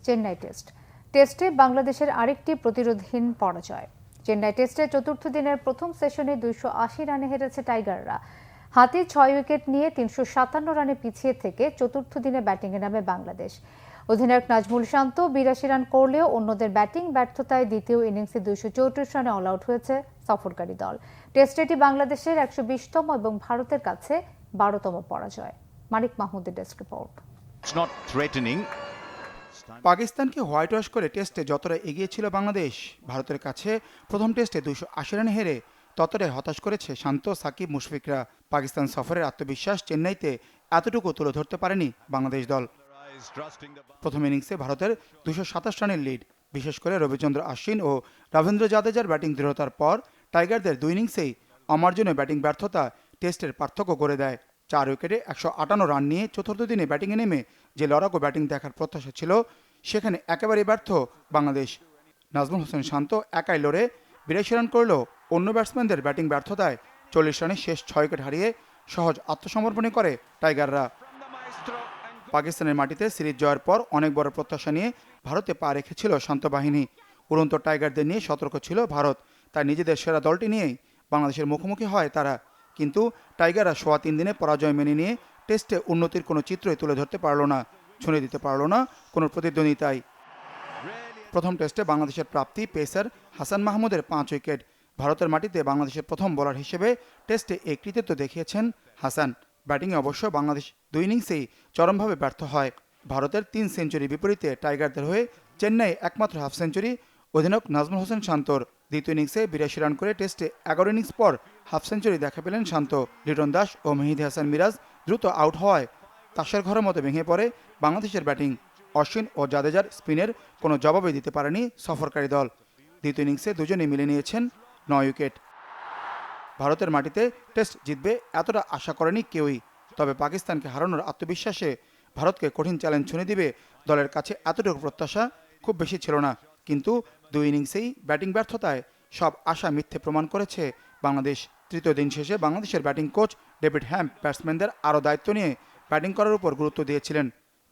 চেন্নাই টেস্টে বাংলাদেশের আরেকটি প্রতিরোধহীন পরাজয়। চেন্নাই টেস্টের চতুর্থ দিনের প্রথম সেশনে 280 রানে হেরেছে টাইগাররা। হাতে 6 উইকেট নিয়ে 357 রানে পিছিয়ে থেকে চতুর্থ দিনে ব্যাটিংয়ে নামে বাংলাদেশ। অধিনায়ক নাজমুল শান্ত 82 রান করলেও অন্যদের ব্যাটিং ব্যর্থতায় দ্বিতীয় ইনিংসে 234 রানে অল আউট হয়েছে সফরকারী দল। টেস্টে এটি বাংলাদেশের 120তম এবং ভারতের কাছে 12তম পরাজয়। মানিক মাহমুদের ডেস্ক রিপোর্ট। পাকিস্তানকে হোয়াইট ওয়াশ করে টেস্টে যতটা এগিয়ে ছিল বাংলাদেশ, ভারতের কাছে প্রথম টেস্টে 280 রানে হেরে ততটাই হতাশ করেছে শান্ত, সাকিব, মুশফিকরা। পাকিস্তান সফরের আত্মবিশ্বাস চেন্নাইতে এতটুকু তুলে ধরতে পারেনি বাংলাদেশ দল। প্রথম ইনিংসে ভারতের 227 রানের লিড, বিশেষ করে রবিচন্দ্র অশ্বিন ও রবীন্দ্র জাদেজার ব্যাটিং দৃঢ়তার পর টাইগারদের দুই ইনিংসেই অমার্জনীয় ব্যাটিং ব্যর্থতা টেস্টের পার্থক্য করে দেয়। 4 উইকেটে 158 রান নিয়ে চতুর্থ দিনে ব্যাটিংয়ে নেমে যে লড়াকু ব্যাটিং দেখার প্রত্যাশা ছিল, সেখানে একেবারেই ব্যর্থ বাংলাদেশ। নাজমুল হোসেন শান্ত একাই লড়ে 82 রান করলেও অন্য ব্যাটসম্যানদের ব্যাটিং ব্যর্থতায় 40 রানে শেষ 6 উইকেট হারিয়ে সহজ আত্মসমর্পণই করে টাইগাররা। পাকিস্তানের মাটিতে সিরিজ জয়ের পর অনেক বড় প্রত্যাশা নিয়ে ভারতে পা রেখেছিল শান্ত বাহিনী। উড়ন্ত টাইগারদের নিয়ে সতর্ক ছিল ভারত, তাই নিজেদের সেরা দলটি নিয়েই বাংলাদেশের মুখোমুখি হয় তারা। কিন্তু টাইগাররা সোয়া 3 দিনে পরাজয় মেনে নিয়ে টেস্টে উন্নতির কোনো চিত্রই তুলে ধরতে পারল না, ছুঁড়ে দিতে পারল না কোনো প্রতিদ্বন্দ্বিতায়। প্রথম টেস্টে বাংলাদেশের প্রাপ্তি পেসার হাসান মাহমুদের 5 উইকেট। ভারতের মাটিতে বাংলাদেশের প্রথম বোলার হিসেবে টেস্টে এই কৃতিত্ব দেখিয়েছেন হাসান। ব্যাটিংয়ে অবশ্য বাংলাদেশ দুই ইনিংসেই চরমভাবে ব্যর্থ হয়। ভারতের 3 সেঞ্চুরির বিপরীতে টাইগারদের হয়ে চেন্নাই একমাত্র হাফ সেঞ্চুরি অধিনায়ক নাজমুল হোসেন শান্তর। দ্বিতীয় ইনিংসে 82 রান করে টেস্টে 11 ইনিংস পর হাফ সেঞ্চুরি দেখা পেলেন শান্ত। লিটন দাস ও মেহেদী হাসান মিরাজ দ্রুত আউট হওয়ায় তাসের ঘরের মতো ভেঙে পড়ে বাংলাদেশের ব্যাটিং। অশ্বিন ও জাদেজার স্পিনের কোনো জবাবই দিতে পারেনি সফরকারী দল। দ্বিতীয় ইনিংসে দুজনেই মিলে নিয়েছেন 9 উইকেট। ভারতের মাটিতে টেস্ট জিতবে এতটা আশা করেনি কেউই, তবে পাকিস্তানকে হারানোর আত্মবিশ্বাসে ভারতকে কঠিন চ্যালেঞ্জ ছুঁড়ে দিবে দলের কাছে এতটুকু প্রত্যাশা খুব বেশি ছিল না। কিন্তু দুই ইনিংসেই ব্যাটিং ব্যর্থতায় সব আশা মিথ্যে প্রমাণ করেছে বাংলাদেশ। তৃতীয় দিন শেষে বাংলাদেশের ব্যাটিং কোচ ডেভিড হ্যাম্প ব্যাটসম্যানদের আরও দায়িত্ব নিয়ে ব্যাটিং করার উপর গুরুত্ব দিয়েছিলেন,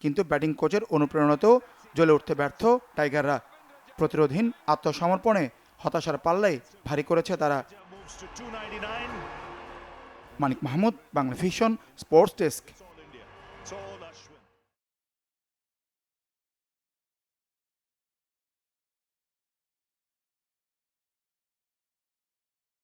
কিন্তু ব্যাটিং কোচের অনুপ্রেরণাতেও জ্বলে উঠতে ব্যর্থ টাইগাররা। প্রতিরোধহীন আত্মসমর্পণে হতাশার পাল্লাই ভারী করেছে তারা। Manik Mahmud, Bangla vision, sports desk.